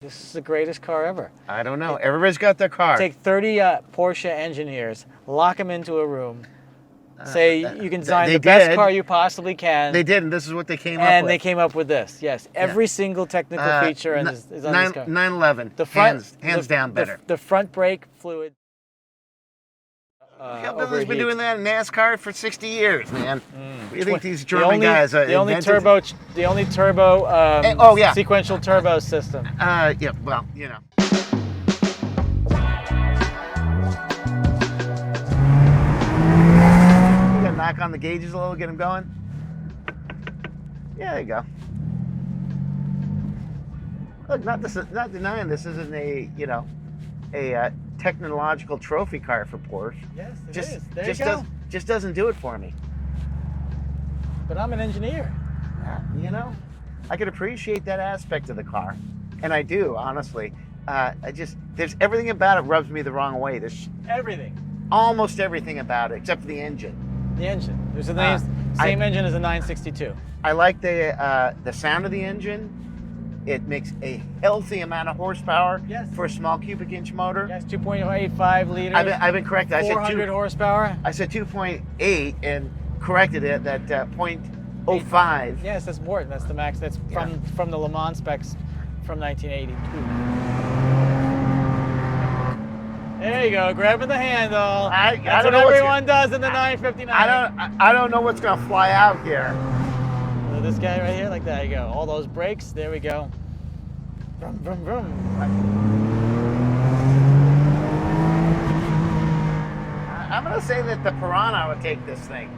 This is the greatest car ever. I don't know. Everybody's got their car. Take 30 Porsche engineers, lock them into a room, say you can design the best car you possibly can. They did, and this is what they came up with. And they came up with this. Yes, every single technical feature is on this car. 911. The front, hands down better. The front brake fluid. Hillbilly's been doing that in NASCAR for 60 years, man. What do you think these German only, guys are the only turbo sequential turbo system. Yeah, well, you know. You gotta knock on the gauges a little, get them going. Yeah, there you go. Look, not denying this isn't a technological trophy car for Porsche. Yes, it is. There you go. Just doesn't do it for me. But I'm an engineer. You know, I could appreciate that aspect of the car, and I do, honestly. There's everything about it rubs me the wrong way. There's everything. Almost everything about it, except for the engine. The engine. There's the same engine as a 962. I like the sound of the engine. It makes a healthy amount of horsepower for a small cubic inch motor. Yes, 2.85 liters. I've been corrected. I said 400 horsepower. I said 2.8 and corrected it at 0.05. Yes, that's more. That's the max. That's from the Le Mans specs from 1982. There you go, grabbing the handle. That's what everyone does in the 959. I don't know what's gonna fly out here. This guy right here, like that, you go. All those brakes, there we go. Vroom, vroom, vroom. I'm gonna say that the Piranha would take this thing.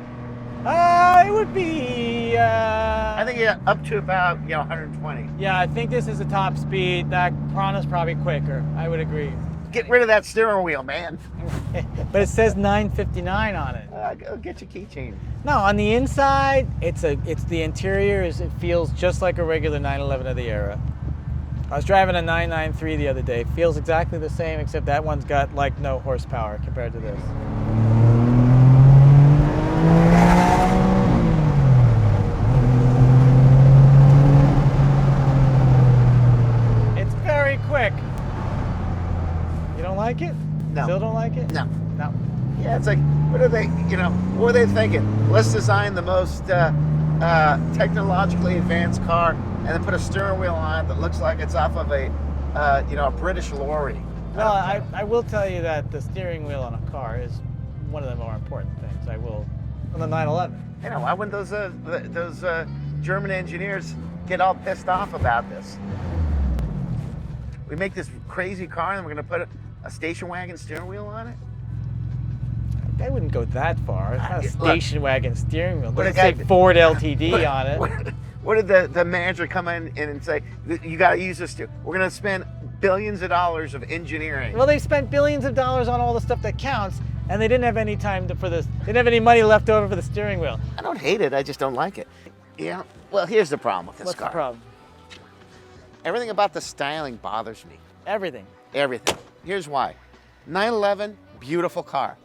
It would be. I think up to about 120. Yeah, I think this is a top speed. That Piranha's probably quicker. I would agree. Get rid of that steering wheel, man. But it says 959 on it. Go get your keychain. No, on the inside, it's the interior. It feels just like a regular 911 of the era. I was driving a 993 the other day. Feels exactly the same, except that one's got like no horsepower compared to this. It's very quick. You don't like it? No. Still don't like it? No. No. Yeah, it's like, what are they, what are they thinking? Let's design the most technologically advanced car and then put a steering wheel on it that looks like it's off of a British lorry. Well, I will tell you that the steering wheel on a car is one of the more important things. I will, on the 911. Why wouldn't those German engineers get all pissed off about this? We make this crazy car and we're going to put a station wagon steering wheel on it? I wouldn't go that far. It's not a station wagon steering wheel. It doesn't say say Ford LTD on it. What did the manager come in and say, you got to use this too? We're going to spend billions of dollars of engineering. Well, they spent billions of dollars on all the stuff that counts, and they didn't have any time for this. They didn't have any money left over for the steering wheel. I don't hate it. I just don't like it. Yeah. Well, here's the problem with this car. What's the problem? Everything about the styling bothers me. Everything. Everything. Here's why. 911, beautiful car.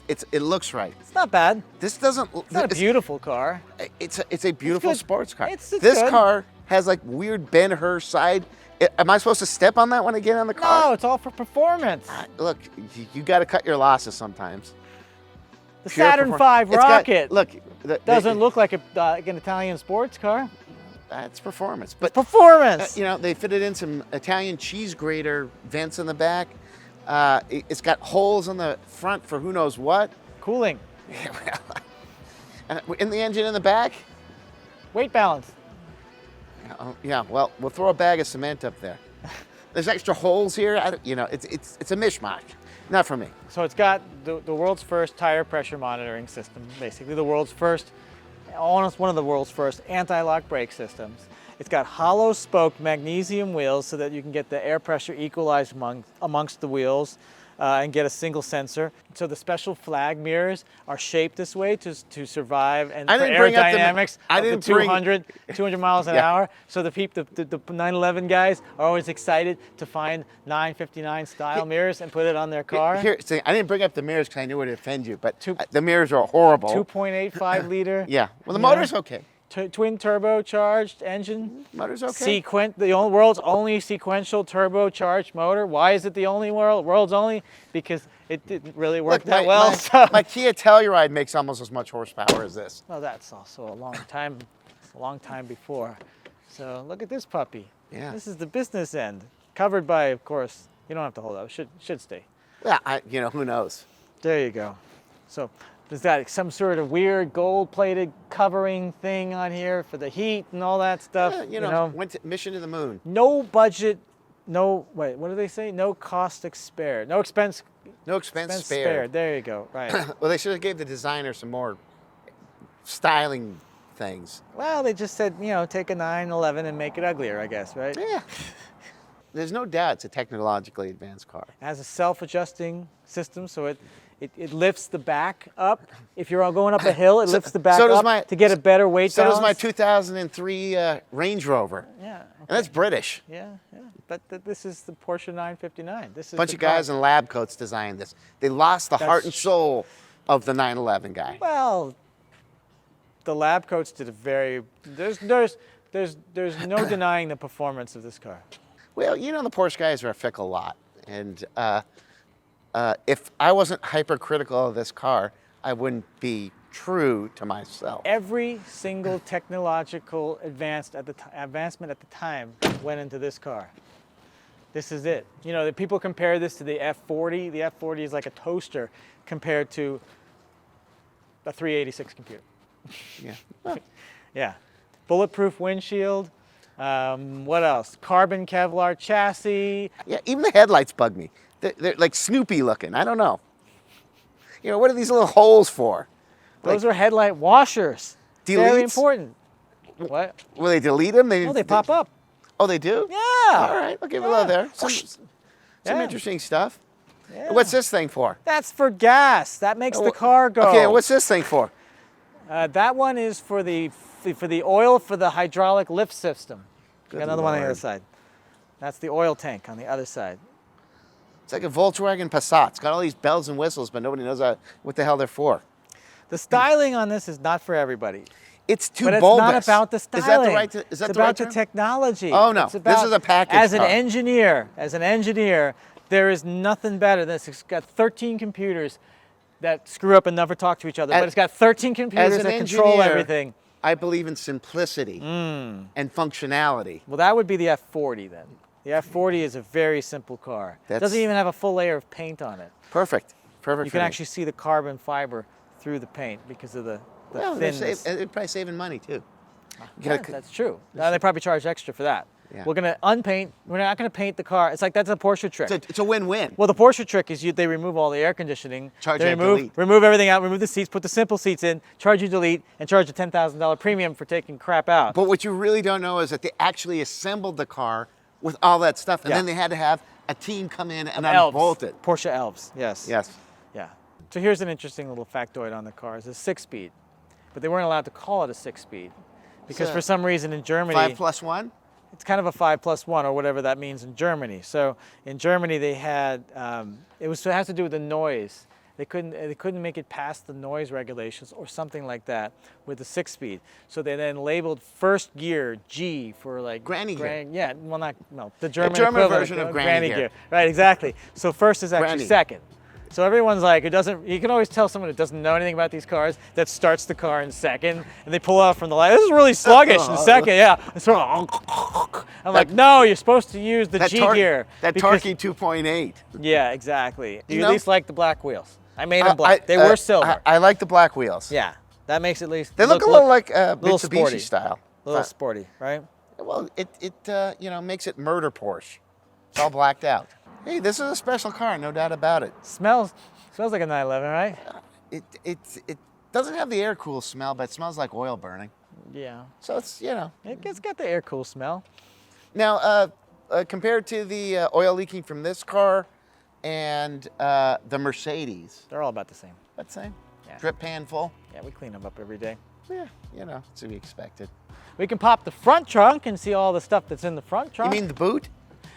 It looks right. It's not bad. This doesn't. It's not a beautiful car. It's a beautiful sports car. It's this good. car has like weird Ben-Hur side. Am I supposed to step on that when I get on the car? No, it's all for performance. Look, you got to cut your losses sometimes. The Saturn V Rocket. Look, doesn't look like an Italian sports car. It's performance, but performance. They fitted in some Italian cheese grater vents in the back. It's got holes on the front for who knows what. Cooling. In the engine in the back. Weight balance. Yeah, well, we'll throw a bag of cement up there. There's extra holes here. It's a mishmash. Not for me. So it's got the world's first tire pressure monitoring system, basically the world's first, almost one of the world's first anti-lock brake systems. It's got hollow spoke magnesium wheels so that you can get the air pressure equalized amongst the wheels and get a single sensor. So the special flag mirrors are shaped this way to survive and for aerodynamics up to 200 miles an hour. So the 911 guys are always excited to find 959 style mirrors and put it on their car. I didn't bring up the mirrors because I knew it would offend you, but the mirrors are horrible. 2.85 liter. Yeah, well the motor's okay. twin turbocharged engine. Motor's okay. The world's only sequential turbocharged motor. Why is it the only world's only? Because it didn't really work that well. My Kia Telluride makes almost as much horsepower as this. Well, that's also a long time before. So look at this puppy. Yeah. This is the business end, covered by, of course. You don't have to hold up. Should stay. Yeah, you know, who knows? There you go. So there's that some sort of weird gold-plated covering thing on here for the heat and all that stuff. Yeah, you know, went to mission to the moon. No budget, wait, what do they say? No cost spared. No expense. No expense spared. There you go. Right. Well, they should have gave the designer some more styling things. Well, they just said, you know, take a 911 and make it uglier, I guess, right? Yeah. There's no doubt it's a technologically advanced car. It has a self-adjusting system, so it lifts the back up. If you're going up a hill, it lifts the back up to get a better weight balance. So does my 2003 Range Rover. Yeah. Okay. And that's British. Yeah. But this is the Porsche 959. This is a bunch of guys in lab coats designed this. They lost the heart and soul of the 911 guy. Well, the lab coats did a very. There's no denying the performance of this car. Well, you know, the Porsche guys are a fickle lot. And if I wasn't hypercritical of this car, I wouldn't be true to myself. Every single technological advancement at the time went into this car. This is it. You know, the people compare this to the F40. The F40 is like a toaster compared to a 386 computer. Yeah. Yeah. Bulletproof windshield. What else? Carbon Kevlar chassis. Yeah, even the headlights bug me. They're like Snoopy looking. I don't know. You know, what are these little holes for? Those are headlight washers. Deletes? Very important. What? Will they delete them? Oh, they pop up. Oh, they do? Yeah. All right, I'll give it a little there. Some interesting stuff. Yeah. What's this thing for? That's for gas. That makes the car go. Okay, what's this thing for? That one is for the oil for the hydraulic lift system. Good Got another one on the Lord. other side. That's the oil tank on the other side. It's like a Volkswagen Passat. It's got all these bells and whistles, but nobody knows what the hell they're for. The styling on this is not for everybody. It's too but bulbous. It's not about the styling. Is that the right? Is that it's the right about term? the technology. Oh no, it's about, this is a package As car. an engineer, there is nothing better than this. It's got 13 computers that screw up and never talk to each other, but it's got 13 computers that control everything. I believe in simplicity and functionality. Well, that would be the F40 then. The F40 is a very simple car. It doesn't even have a full layer of paint on it. Perfect. Perfect. You can actually see the carbon fiber through the paint because of the thinness. They're probably saving money too. Yeah, that's true. Now they probably charge extra for that. Yeah. We're gonna unpaint. We're not gonna paint the car. It's like that's a Porsche trick. It's a win-win. Well, the Porsche trick is they remove all the air conditioning. Charge they and delete. remove everything out. Remove the seats. Put the simple seats in. Charge you delete and charge a $10,000 premium for taking crap out. But what you really don't know is that they actually assembled the car with all that stuff, and then they had to have a team come in and unbolt it. Porsche Elves. Yes. Yes. Yeah. So here's an interesting little factoid on the car. It's a 6-speed, but they weren't allowed to call it a 6-speed because for some reason in Germany 5+1. It's kind of a 5+1 or whatever that means in Germany. So in Germany they had it has to do with the noise. They couldn't make it past the noise regulations or something like that with the 6-speed. So they then labeled first gear G for like granny gear. Yeah, well the German version of granny gear. Right, exactly. So first is actually Granny. second. So everyone's like, you can always tell someone who doesn't know anything about these cars that starts the car in second and they pull out from the light. This is really sluggish in second, yeah. It's sort of, I'm like, no, you're supposed to use the G gear. That Torquey 2.8. Yeah, exactly. Do you You at know? least like the black wheels? I made them black. They were silver. I like the black wheels. Yeah, that makes at least. They look a little like little Mitsubishi sporty. style. A little sporty, right? Well, it makes it murder Porsche. It's all blacked out. Hey, this is a special car, no doubt about it. Smells like a 911, right? It doesn't have the air cool smell, but it smells like oil burning. Yeah. So it's It's got the air cool smell. Now, compared to the oil leaking from this car and the Mercedes, They're all about the same. that's the same. Yeah. Drip pan full. Yeah, we clean them up every day. Yeah, to be expected. We can pop the front trunk and see all the stuff that's in the front trunk. You mean the boot?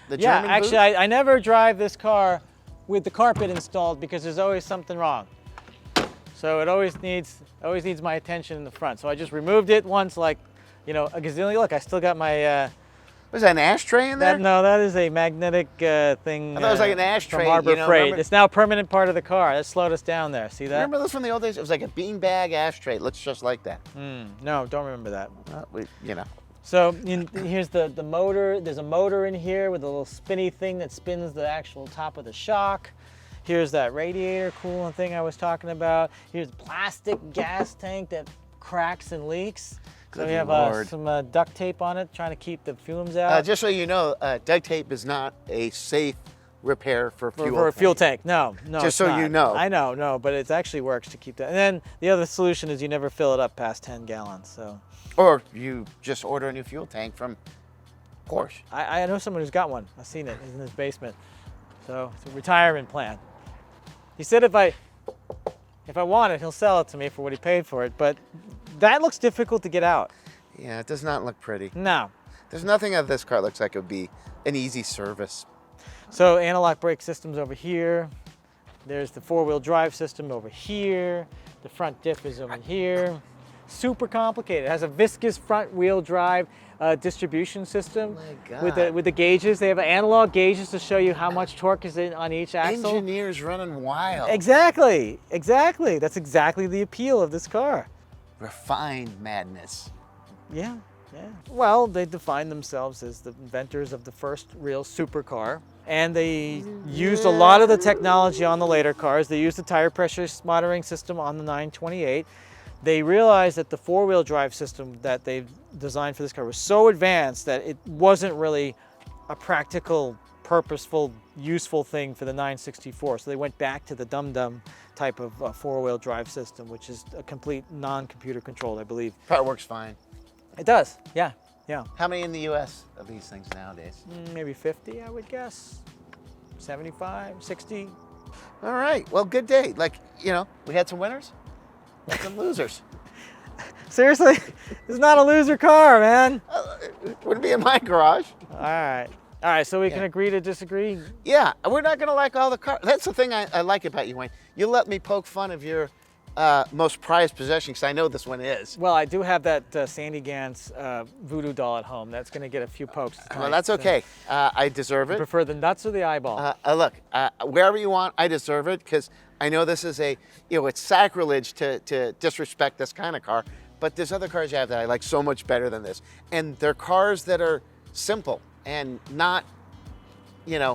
The Yeah, German actually, boot? I never drive this car with the carpet installed because there's always something wrong. So it always needs my attention in the front. So I just removed it once, like, you know, a gazillion. Look, I still got my. Was that an ashtray in there? No, that is a magnetic thing. I thought it was like an ashtray. From Harbor you know, Freight. remember? It's now a permanent part of the car. That slowed us down there. See that? Remember this from the old days? It was like a beanbag ashtray. It looks just like that. No, don't remember that. You know. So here's the motor. There's a motor in here with a little spinny thing that spins the actual top of the shock. Here's that radiator coolant thing I was talking about. Here's a plastic gas tank that cracks and leaks. So we have some duct tape on it, trying to keep the fumes out. Just so you know, duct tape is not a safe repair for fuel. For a fuel tank, no. Just so you know. I know, no, but it actually works to keep that. And then the other solution is you never fill it up past 10 gallons. So. Or you just order a new fuel tank from Porsche. I know someone who's got one. I've seen it. It's in his basement. So it's a retirement plan. He said if I want it, he'll sell it to me for what he paid for it. But that looks difficult to get out. Yeah, it does not look pretty. No. There's nothing of this car looks like it would be an easy service. So analog brake system's over here. There's the four-wheel drive system over here. The front diff is over here. Super complicated. It has a viscous front wheel drive distribution system. Oh my God. with the gauges. They have analog gauges to show you how much torque is in on each axle. Engineers running wild. Exactly. That's exactly the appeal of this car. Refined madness. Yeah. Well, they define themselves as the inventors of the first real supercar, and they used a lot of the technology on the later cars. They used the tire pressure monitoring system on the 928. They realized that the four-wheel drive system that they designed for this car was so advanced that it wasn't really a practical, purposeful, useful thing for the 964. So they went back to the dum-dum type of four-wheel drive system, which is a complete non-computer controlled, I believe. Car works fine. It does, yeah. How many in the U.S. of these things nowadays? Maybe 50, I would guess. 75, 60. All right, well, good day. Like, you know, we had some winners, we had some losers. Seriously? It's not a loser car, man. It wouldn't be in my garage. All right, so we can agree to disagree? Yeah, we're not gonna like all the cars. That's the thing I like about you, Wayne. You let me poke fun of your most prized possession, because I know this one is. Well, I do have that Sandy Gans voodoo doll at home. That's going to get a few pokes tonight. Well, that's okay. I deserve it. You prefer the nuts or the eyeball? Look, wherever you want, I deserve it, because I know this is it's sacrilege to disrespect this kind of car, but there's other cars you have that I like so much better than this. And they're cars that are simple and not,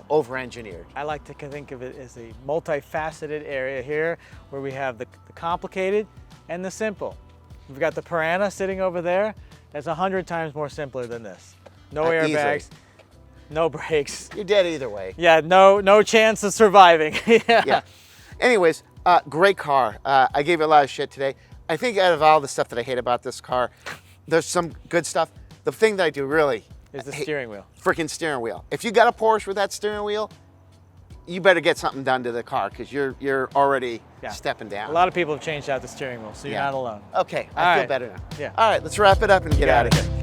over-engineered. I like to think of it as a multifaceted area here where we have the complicated and the simple. We've got the Piranha sitting over there. That's 100 times more simpler than this. No airbags, no brakes. You're dead either way. Yeah, no chance of surviving. Yeah. Anyways, great car. I gave it a lot of shit today. I think out of all the stuff that I hate about this car, there's some good stuff. The thing that I do really is the steering wheel. Freaking steering wheel. If you got a Porsche with that steering wheel, you better get something done to the car, because you're already stepping down. A lot of people have changed out the steering wheel, so you're not alone. Okay, I feel better now. Yeah. All right, let's wrap it up and get out of here.